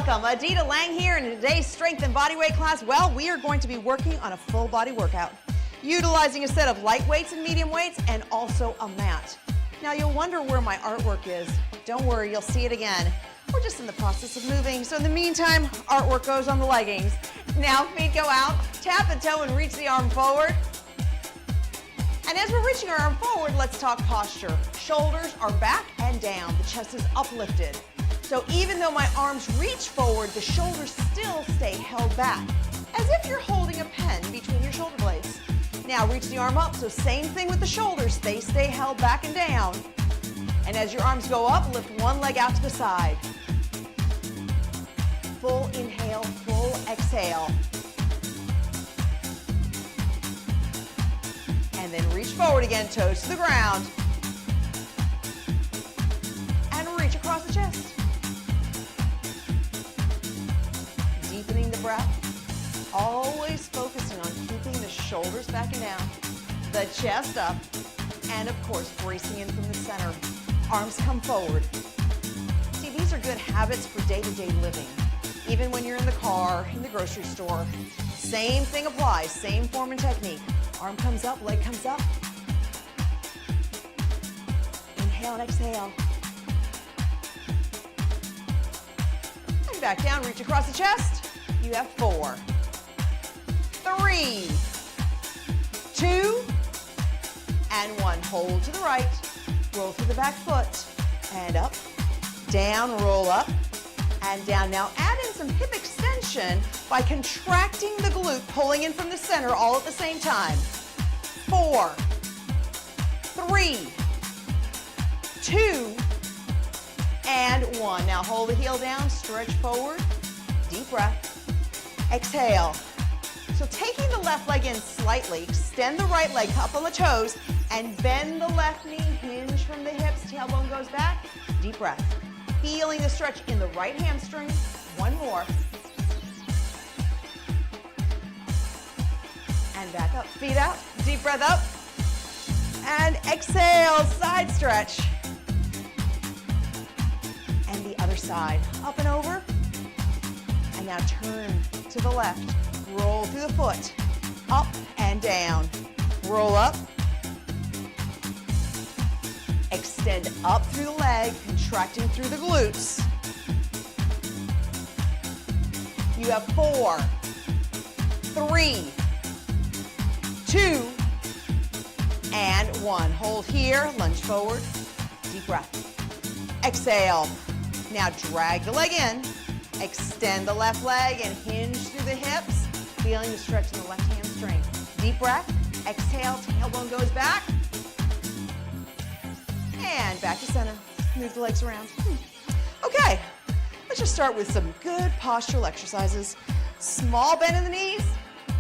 Welcome, Adita Lang here, and in today's strength and body weight class, well, we are going to be working on a full body workout, utilizing a set of light weights and medium weights, and also a mat. Now you'll wonder where my artwork is. Don't worry, you'll see it again. We're just in the process of moving, so in the meantime, artwork goes on the leggings. Now feet go out, tap the toe and reach the arm forward. And as we're reaching our arm forward, let's talk posture. Shoulders are back and down, the chest is uplifted. So even though my arms reach forward, the shoulders still stay held back, as if you're holding a pen between your shoulder blades. Now reach the arm up, so same thing with the shoulders, they stay held back and down. And as your arms go up, lift one leg out to the side. Full inhale, full exhale. And then reach forward again, toes to the ground. And reach across the chest. Deepening the breath, always focusing on keeping the shoulders back and down, the chest up, and of course bracing in from the center. Arms come forward. See, these are good habits for day-to-day living. Even when you're in the car, in the grocery store, same thing applies, same form and technique. Arm comes up, leg comes up. Inhale and exhale. And back down, reach across the chest. You have 4, 3, 2, and 1. Hold to the right, roll through the back foot, and up, down, roll up, and down. Now add in some hip extension by contracting the glute, pulling in from the center all at the same time. 4, 3, 2, and 1. Now hold the heel down, stretch forward, deep breath. Exhale. So taking the left leg in slightly, extend the right leg up on the toes, and bend the left knee, hinge from the hips, tailbone goes back, deep breath. Feeling the stretch in the right hamstring. One more. And back up, feet out, deep breath up. And exhale, side stretch. And the other side, up and over. And now turn to the left, roll through the foot, up and down, roll up, extend up through the leg, contracting through the glutes. You have 4, 3, 2, and 1. Hold here, lunge forward, deep breath. Exhale. Now drag the leg in. Extend the left leg and hinge through the hips, feeling the stretch in the left hamstring. Deep breath, exhale, tailbone goes back, and back to center. Move the legs around. Okay, let's just start with some good postural exercises. Small bend in the knees,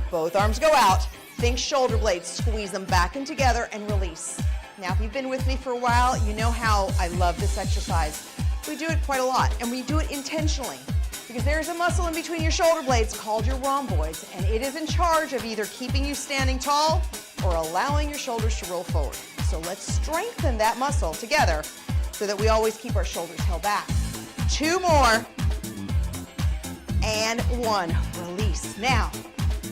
both arms go out. Think shoulder blades, squeeze them back and together and release. Now, if you've been with me for a while, you know how I love this exercise. We do it quite a lot, and we do it intentionally. Because there's a muscle in between your shoulder blades called your rhomboids, and it is in charge of either keeping you standing tall or allowing your shoulders to roll forward. So let's strengthen that muscle together so that we always keep our shoulders held back. 2 more, and 1. Release. Now,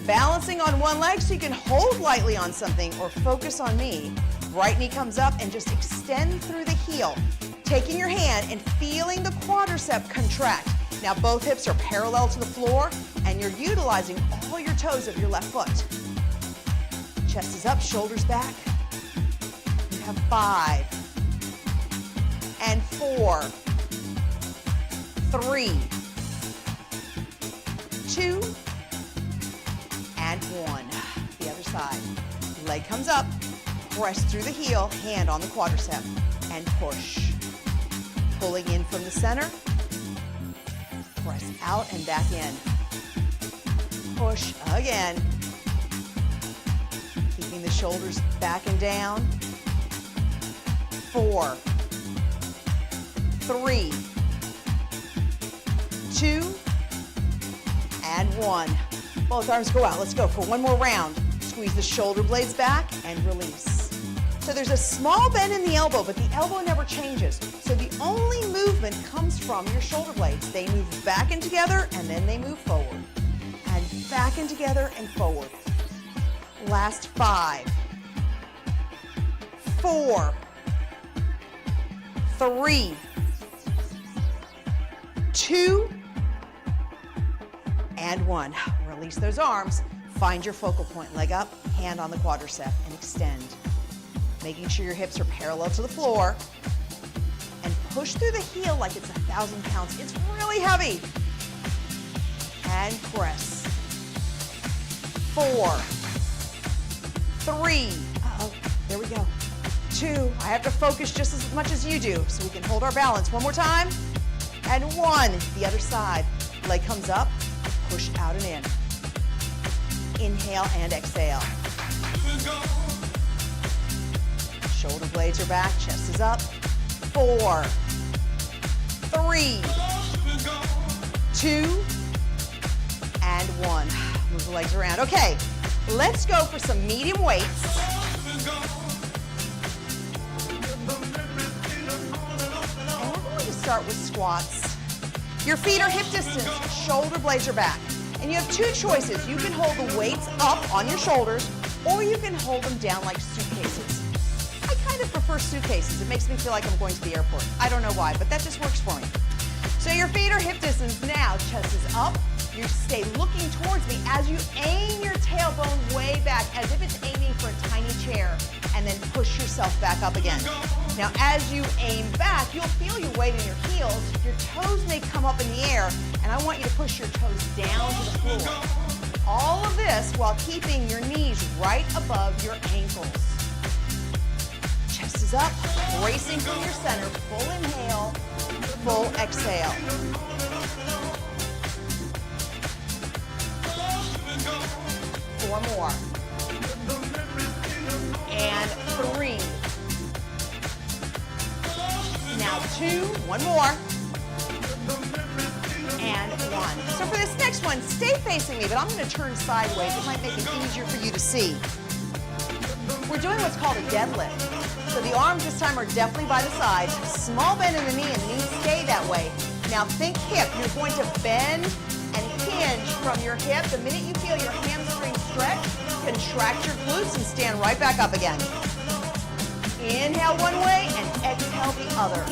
balancing on one leg so you can hold lightly on something or focus on me. Right knee comes up and just extend through the heel. Taking your hand and feeling the quadricep contract. Now both hips are parallel to the floor and you're utilizing all your toes of your left foot. Chest is up, shoulders back. You have 5 and 4, 3, 2, and 1. The other side. Leg comes up, press through the heel, hand on the quadricep, and push. Pulling in from the center. Press out and back in. Push again. Keeping the shoulders back and down. 4, 3, 2, and 1. Both arms go out. Let's go for one more round. Squeeze the shoulder blades back and release. So there's a small bend in the elbow, but the elbow never changes. So the only movement comes from your shoulder blades. They move back and together, and then they move forward. And back and together and forward. Last 5, 4, 3, 2, and 1. Release those arms. Find your focal point. Leg up, hand on the quadricep, and extend. Making sure your hips are parallel to the floor. And push through the heel like it's 1,000 pounds. It's really heavy. And press. 4, 3, there we go. 2, I have to focus just as much as you do so we can hold our balance. One more time. And 1, the other side. Leg comes up, push out and in. Inhale and exhale. Shoulder blades are back, chest is up. 4, 3, 2, and 1. Move the legs around. Okay, let's go for some medium weights. And we're going to start with squats. Your feet are hip distance, shoulder blades are back. And you have 2 choices. You can hold the weights up on your shoulders, or you can hold them down like suitcases. I kind of prefer suitcases. It makes me feel like I'm going to the airport. I don't know why, but that just works for me. So your feet are hip distance now. Chest is up. You stay looking towards me as you aim your tailbone way back, as if it's aiming for a tiny chair, and then push yourself back up again. Now, as you aim back, you'll feel your weight in your heels. Your toes may come up in the air, and I want you to push your toes down to the floor. All of this while keeping your knees right above your ankles. Chest is up, bracing from your center. Full inhale, full exhale. 4 more. And 3. Now 2, 1 more. And 1. So for this next one, stay facing me, but I'm going to turn sideways. It might make it easier for you to see. We're doing what's called a deadlift. So the arms this time are definitely by the sides. Small bend in the knee, and the knees stay that way. Now think hip. You're going to bend and hinge from your hip. The minute you feel your hamstring stretch, contract your glutes and stand right back up again. Inhale one way and exhale the other.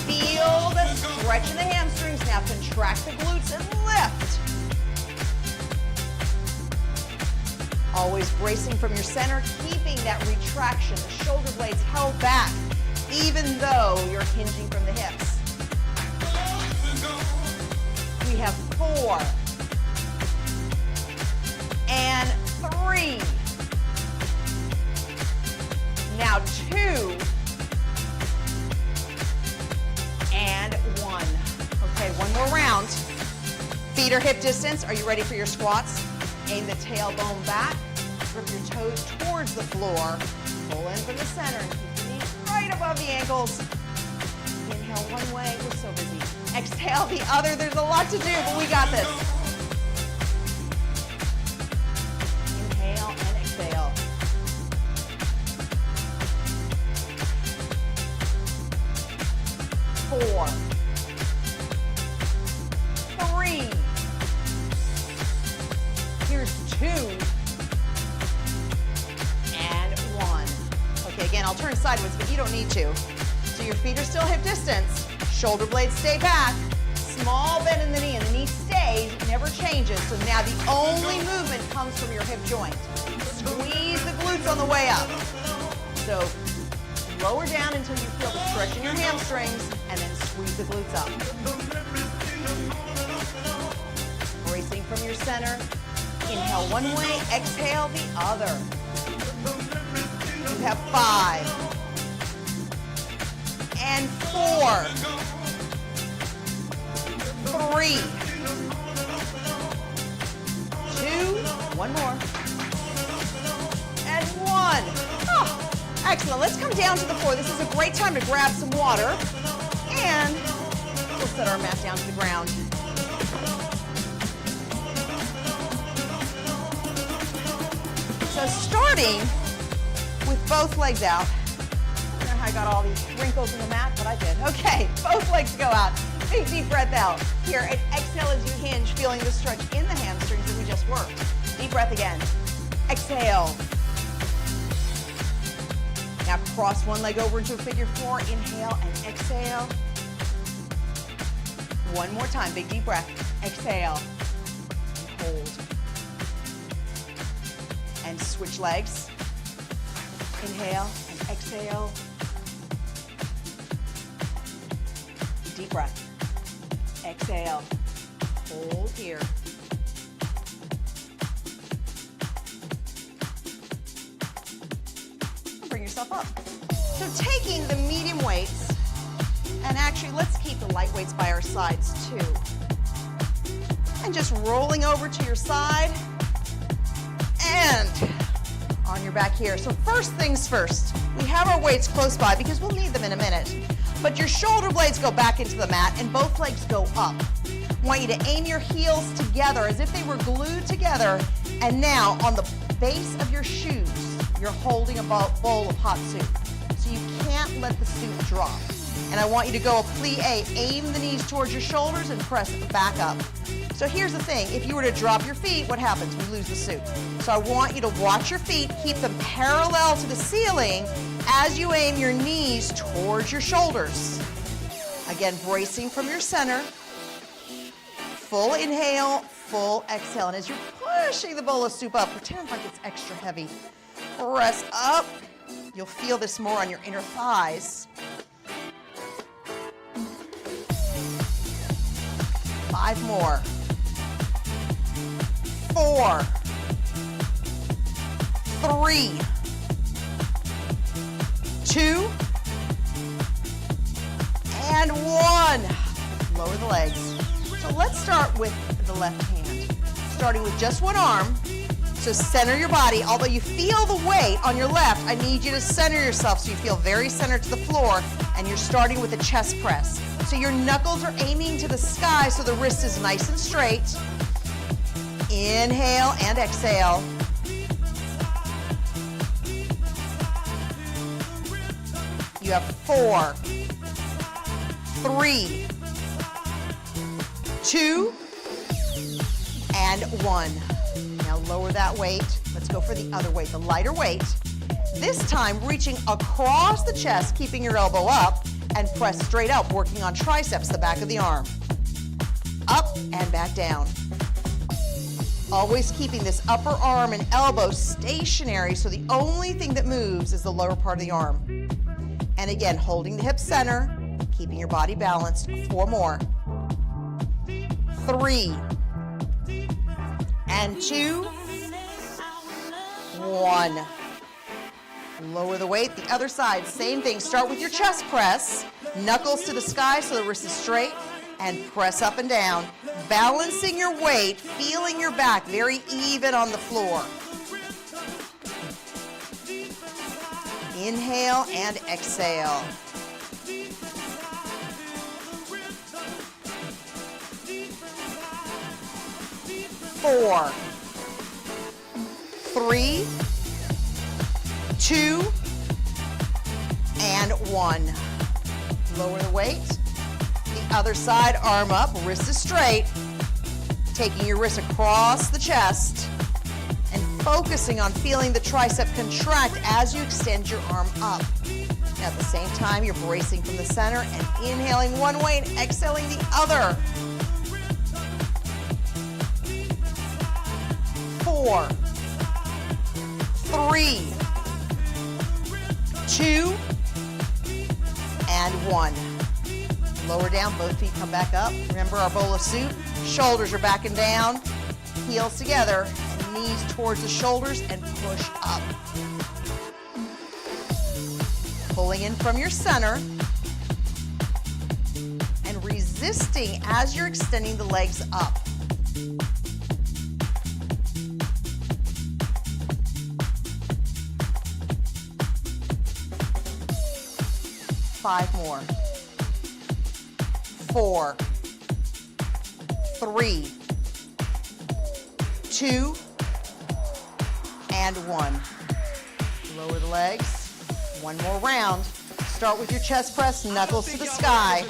Feel the stretch in the hamstrings. Now contract the glutes and lift. Always bracing from your center, keeping that retraction, the shoulder blades held back, even though you're hinging from the hips. We have 4 and 3. Now 2 and 1. Okay, one more round. Feet are hip distance. Are you ready for your squats? Aim the tailbone back. Grip your toes towards the floor. Pull in from the center and keep your knees right above the ankles. Inhale one way. We're so busy. Exhale the other. There's a lot to do, but we got this. Inhale and exhale. 4, 3. Here's 2. And 1. Okay, again, I'll turn sideways, but you don't need to. So your feet are still hip distance. Shoulder blades stay back. Small bend in the knee, and the knee stays, never changes. So now the only movement comes from your hip joint. Squeeze the glutes on the way up. So lower down until you feel the stretch in your hamstrings, and then squeeze the glutes up. Bracing from your center. Inhale one way, exhale the other. You have 5 and 4, 3, 2, one more, and 1. Oh, excellent. Let's come down to the floor. This is a great time to grab some water, and we'll set our mat down to the ground. So starting with both legs out. I don't know how I got all these wrinkles in the mat, but I did. Okay, both legs go out. Big deep breath out. Here, and exhale as you hinge, feeling the stretch in the hamstrings that we just worked. Deep breath again. Exhale. Now cross one leg over into a figure four. Inhale and exhale. One more time, big deep breath. Exhale. Hold. And switch legs. Inhale and exhale. Deep breath. Exhale. Hold here. And bring yourself up. So taking the medium weights, and actually let's keep the light weights by our sides too. And just rolling over to your side and on your back here. So first things first, we have our weights close by because we'll need them in a minute. But your shoulder blades go back into the mat and both legs go up. I want you to aim your heels together as if they were glued together. And now on the base of your shoes, you're holding a bowl of hot soup. So you can't let the soup drop. And I want you to go a plie, aim the knees towards your shoulders and press back up. So here's the thing, if you were to drop your feet, what happens? We lose the soup. So I want you to watch your feet, keep them parallel to the ceiling as you aim your knees towards your shoulders. Again, bracing from your center. Full inhale, full exhale. And as you're pushing the bowl of soup up, pretend like it's extra heavy. Press up. You'll feel this more on your inner thighs. 5 more. 4, 3, 2, and 1. Lower the legs. So let's start with the left hand. Starting with just one arm. So center your body. Although you feel the weight on your left, I need you to center yourself so you feel very centered to the floor, and you're starting with a chest press. So your knuckles are aiming to the sky so the wrist is nice and straight. Inhale and exhale. You have 4, 3, 2, and 1. Now lower that weight. Let's go for the other weight, the lighter weight. This time reaching across the chest, keeping your elbow up, and press straight up, working on triceps, the back of the arm. Up and back down. Always keeping this upper arm and elbow stationary, so the only thing that moves is the lower part of the arm. And again, holding the hip center, keeping your body balanced. 4 more. 3, and 2, 1. Lower the weight. The other side, same thing. Start with your chest press. Knuckles to the sky so the wrist is straight. And press up and down. Balancing your weight, feeling your back very even on the floor. Inhale and exhale. 4, 3, 2, and 1. Lower the weight. The other side, arm up, wrist is straight. Taking your wrist across the chest and focusing on feeling the tricep contract as you extend your arm up. At the same time, you're bracing from the center and inhaling one way and exhaling the other. 4, 3, 2, and 1. Lower down, both feet come back up. Remember our bowl of soup. Shoulders are back and down. Heels together, and knees towards the shoulders, and push up. Pulling in from your center. And resisting as you're extending the legs up. 5 more. 4, 3, 2, and 1. Lower the legs. One more round. Start with your chest press, knuckles to the sky,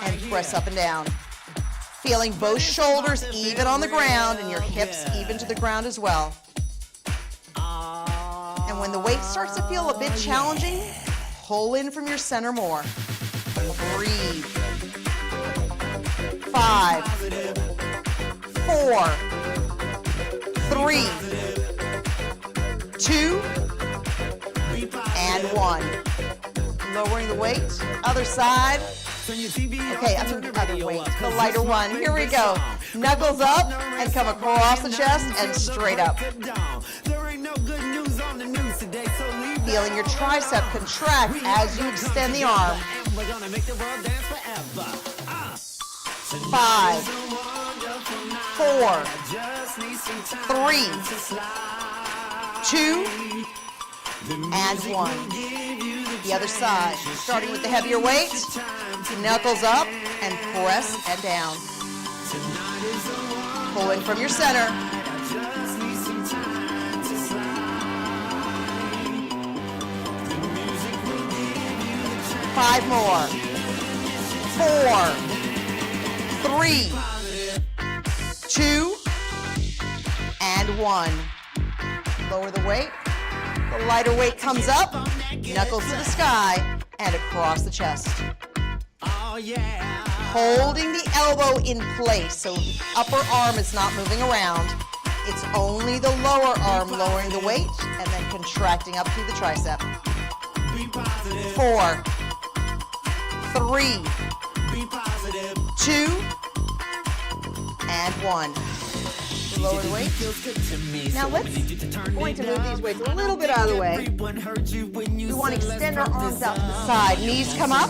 and press up and down. Feeling both shoulders even on the ground and your hips even to the ground as well. And when the weight starts to feel a bit challenging, pull in from your center more. Breathe. 5, 4, 3, 2, and 1. Lowering the weight, other side. Okay, I'm doing the other weight, the lighter one. Here we go. Knuckles up and come across the chest and straight up. Feeling your tricep contract as you extend the arm. 5, 4, 3, 2, and 1. The other side, starting with the heavier weight, knuckles up and press and down. Pull in from your center. 5 more. 4, 3, 2, and 1. Lower the weight. The lighter weight comes up, knuckles to the sky, and across the chest. Holding the elbow in place so the upper arm is not moving around. It's only the lower arm lowering the weight and then contracting up through the tricep. 4, 3, 2, and 1. Lower the weight. Now we're going to move these weights a little bit out of the way. We want to extend our arms out to the side. Knees come up.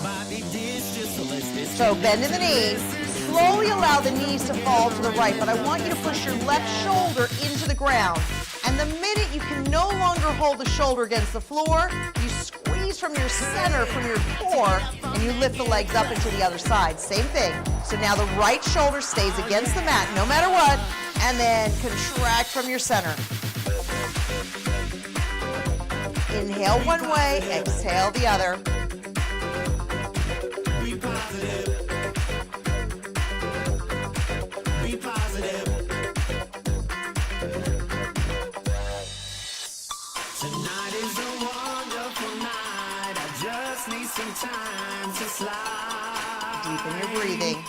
So bend in the knees. Slowly allow the knees to fall to the right, but I want you to push your left shoulder into the ground. And the minute you can no longer hold the shoulder against the floor, you squeeze from your center, from your core, and you lift the legs up into the other side. Same thing. So now the right shoulder stays against the mat no matter what, and then contract from your center. Inhale one way, exhale the other. Be positive. Be positive. Tonight is a wonderful night. I just need some time to slide. Deepen your breathing.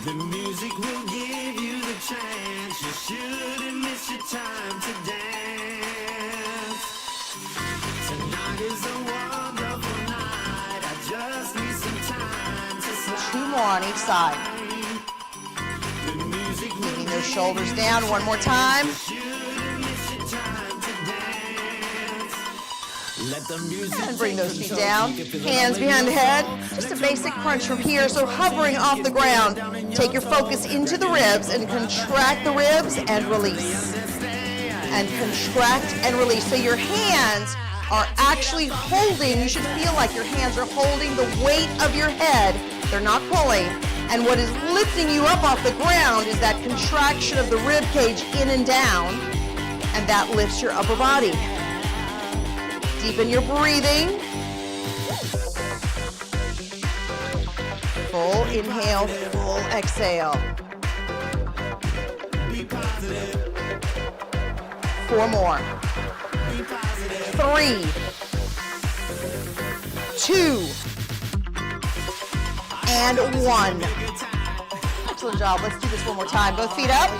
The music will give you the chance. You shouldn't miss your time to dance. Tonight is a wonderful night. I just need some time to slide. 2 more on each side. Keeping those shoulders down. One more time. And bring those feet down. Hands behind the head. Just a basic crunch from here. So hovering off the ground. Take your focus into the ribs and contract the ribs and release. And contract and release. So your hands are actually holding. You should feel like your hands are holding the weight of your head. They're not pulling. And what is lifting you up off the ground is that contraction of the rib cage in and down. And that lifts your upper body. Deepen your breathing. Full inhale, full exhale. 4 more. 3, 2, and 1. Excellent job. Let's do this one more time. Both feet up.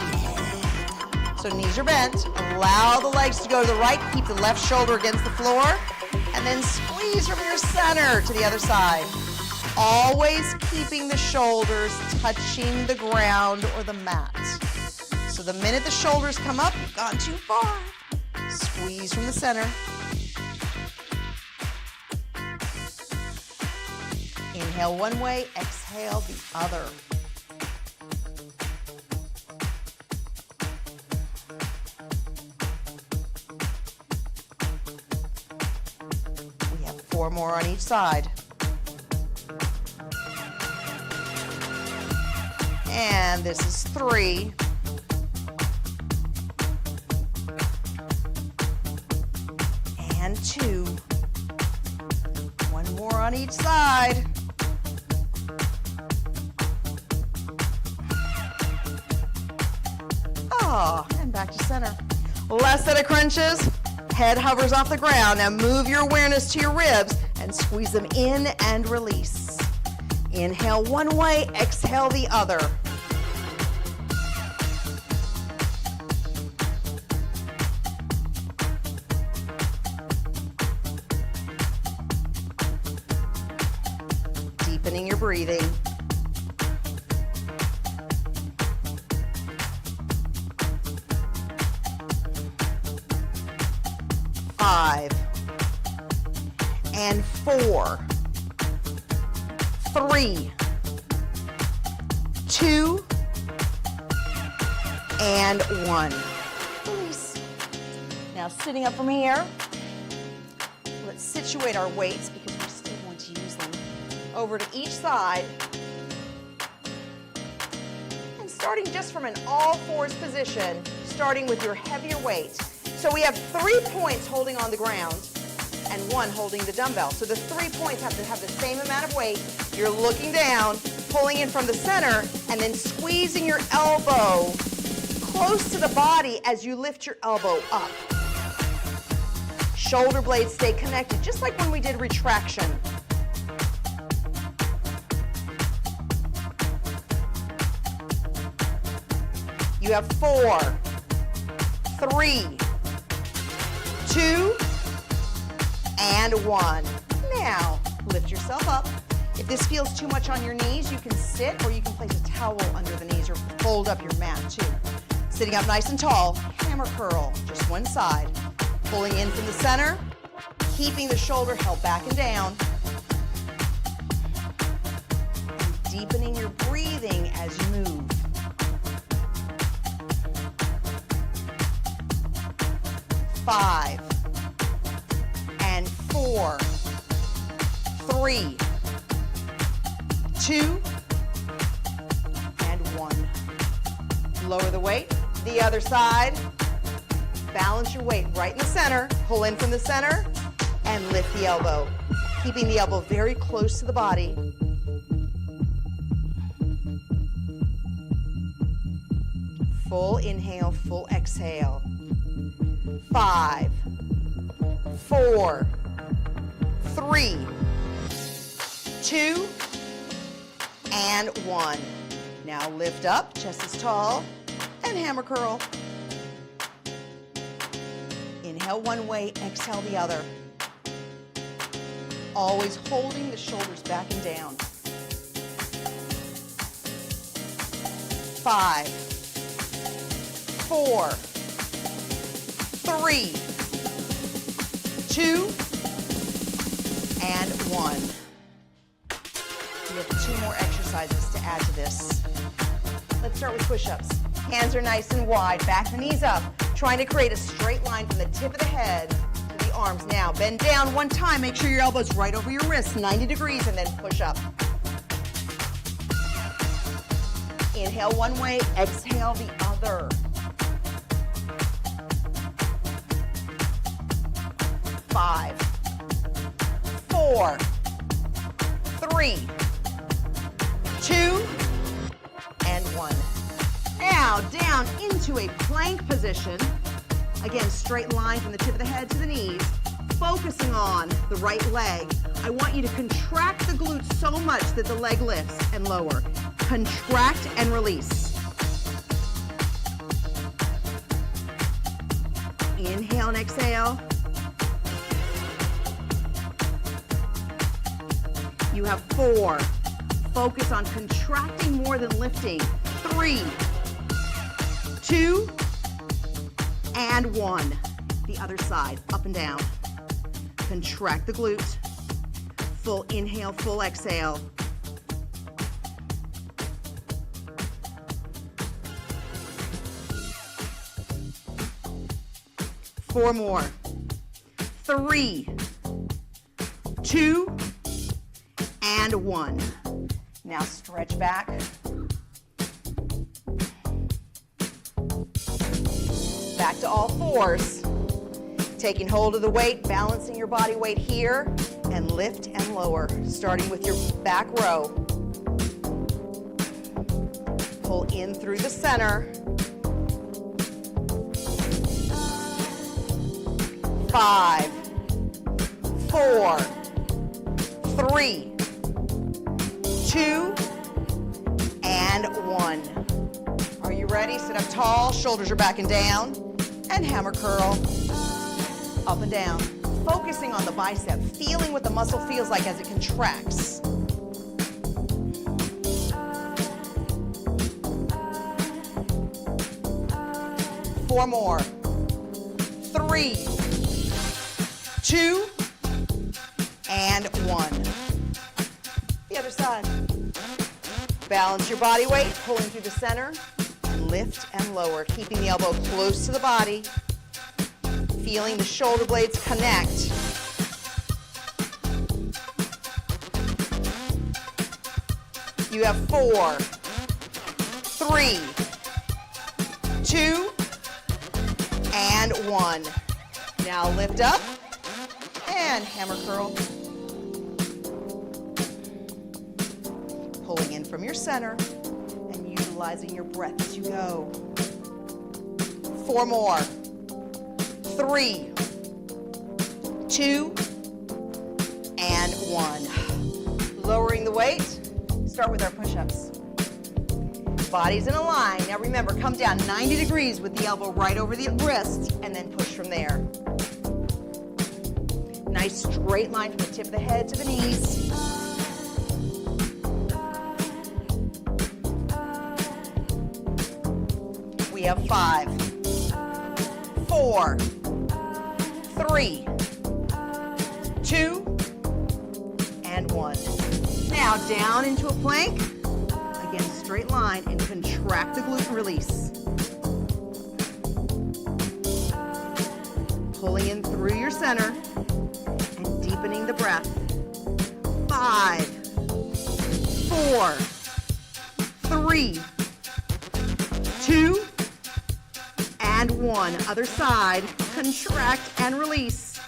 So knees are bent. Allow the legs to go to the right. Keep the left shoulder against the floor. And then squeeze from your center to the other side. Always keeping the shoulders touching the ground or the mat. So the minute the shoulders come up, you've gone too far. Squeeze from the center. Inhale one way, exhale the other. We have 4 more on each side. And this is 3. And 2. on each side. And back to center. Last set of crunches. Head hovers off the ground. Now move your awareness to your ribs and squeeze them in and release. Inhale one way, exhale the other. Deepening your breathing. Five and 4, 3, 2, and 1. Release. Now sitting up from here, let's situate our weights because we still want to use them. Over to each side. And starting just from an all fours position, starting with your heavier weight. So we have 3 points holding on the ground and 1 holding the dumbbell. So the 3 points have to have the same amount of weight. You're looking down, pulling in from the center, and then squeezing your elbow close to the body as you lift your elbow up. Shoulder blades stay connected, just like when we did retraction. You have 4, 3, 2, and 1. Now, lift yourself up. If this feels too much on your knees, you can sit or you can place a towel under the knees or fold up your mat too. Sitting up nice and tall, hammer curl, just one side. Pulling in from the center, keeping the shoulder held back and down. And deepening your breathing as you move. 5 and 4, 3, 2, and 1. Lower the weight, the other side. Balance your weight right in the center. Pull in from the center and lift the elbow. Keeping the elbow very close to the body. Full inhale, full exhale. 5, 4, 3, 2, and 1. Now lift up, chest is tall, and hammer curl. Inhale one way, exhale the other. Always holding the shoulders back and down. 5, 4, 3, 2, and 1. We have 2 more exercises to add to this. Let's start with push-ups. Hands are nice and wide, back the knees up, trying to create a straight line from the tip of the head to the arms. Now, bend down one time, make sure your elbow's right over your wrist, 90 degrees, and then push up. Inhale one way, exhale the other. 5, 4, 3, 2, and 1. Now down into a plank position. Again, straight line from the tip of the head to the knees. Focusing on the right leg. I want you to contract the glutes so much that the leg lifts and lower. Contract and release. Inhale and exhale. You have 4. Focus on contracting more than lifting. 3, 2, and 1. The other side, up and down. Contract the glutes. Full inhale, full exhale. Four more. 3, 2, and 1. Now stretch back. Back to all fours. Taking hold of the weight, balancing your body weight here. and lift and lower, starting with your back row. Pull in through the center. 5, 4, 3, 2, and 1. Are you ready? Sit up tall, shoulders are back and down, and hammer curl. Up and down. Focusing on the bicep, feeling what the muscle feels like as it contracts. Four more. 3, 2, and 1. The other side. Balance your body weight, pulling through the center, and lift and lower, keeping the elbow close to the body, feeling the shoulder blades connect. You have 4, 3, 2, and 1. Now lift up and hammer curl. Pulling in from your center and utilizing your breath as you go. 4 more. 3, 2, and 1. Lowering the weight. Start with our push-ups. Body's in a line. Now remember, come down 90 degrees with the elbow right over the wrist and then push from there. Nice straight line from the tip of the head to the knees. We have 5, 4, 3, 2, and 1. Now down into a plank. Again, straight line and contract the glute and release. Pulling in through your center and deepening the breath. 5, 4, 3, 2, and 1. Other side, contract and release.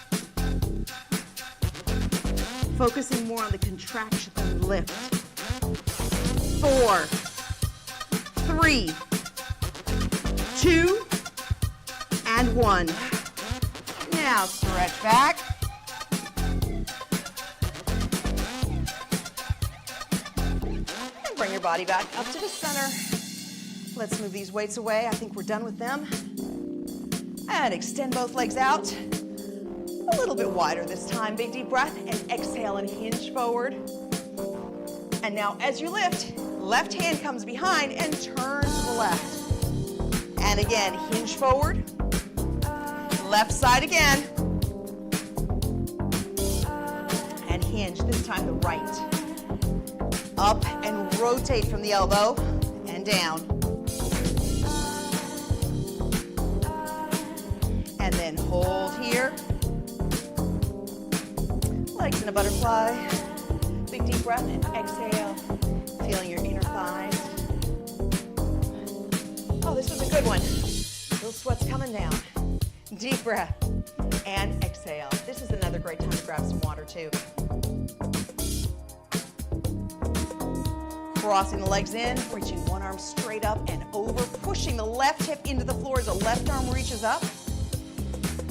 Focusing more on the contraction than lift. 4, 3, 2, and 1. Now stretch back. And bring your body back up to the center. Let's move these weights away. I think we're done with them. And extend both legs out. A little bit wider this time. Big deep breath and exhale and hinge forward. And now as you lift, left hand comes behind and turn to the left. And again, hinge forward. Left side again. And hinge, this time the right. Up and rotate from the elbow and down. And then hold here. Legs in a butterfly. Big deep breath and exhale. Feeling your inner thighs. Oh, this was a good one. Little sweat's coming down. Deep breath and exhale. This is another great time to grab some water too. Crossing the legs in, reaching one arm straight up and over, pushing the left hip into the floor as the left arm reaches up.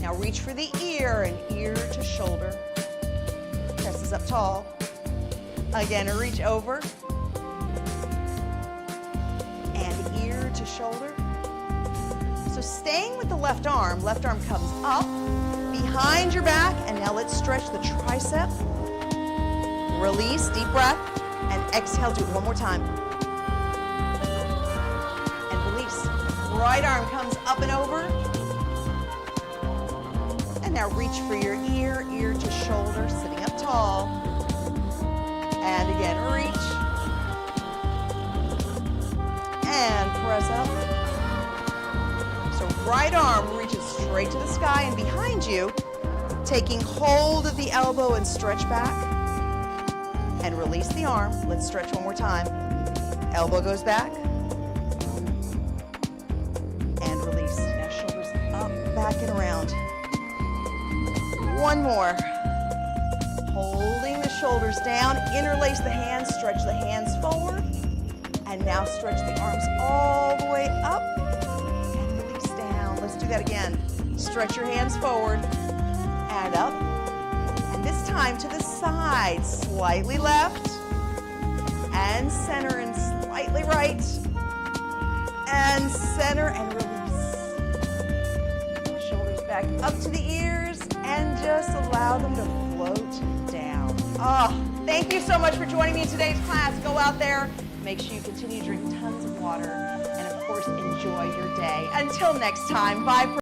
Now reach for the ear and ear to shoulder. Presses up tall. Again, reach over. And ear to shoulder. So staying with the left arm comes up, behind your back, and now let's stretch the tricep. Release, deep breath, and exhale, do it one more time. And release. Right arm comes up and over. And now reach for your ear, ear to shoulder, sitting up tall. And again, reach. And press up. So right arm reaches straight to the sky and behind you, taking hold of the elbow and stretch back. And release the arm. Let's stretch one more time. Elbow goes back. And release. Now shoulders up, back and around. One more. Holding the shoulders down, interlace the hands, stretch the hands forward. And now stretch the arms all the way up and release down. Let's do that again. Stretch your hands forward and up. And this time to the side, slightly left and center and slightly right. And center and release. Shoulders back up to the ears and just allow them to float down. Oh, thank you so much for joining me in today's class. Go out there. Make sure you continue to drink tons of water and, of course, enjoy your day. Until next time, bye.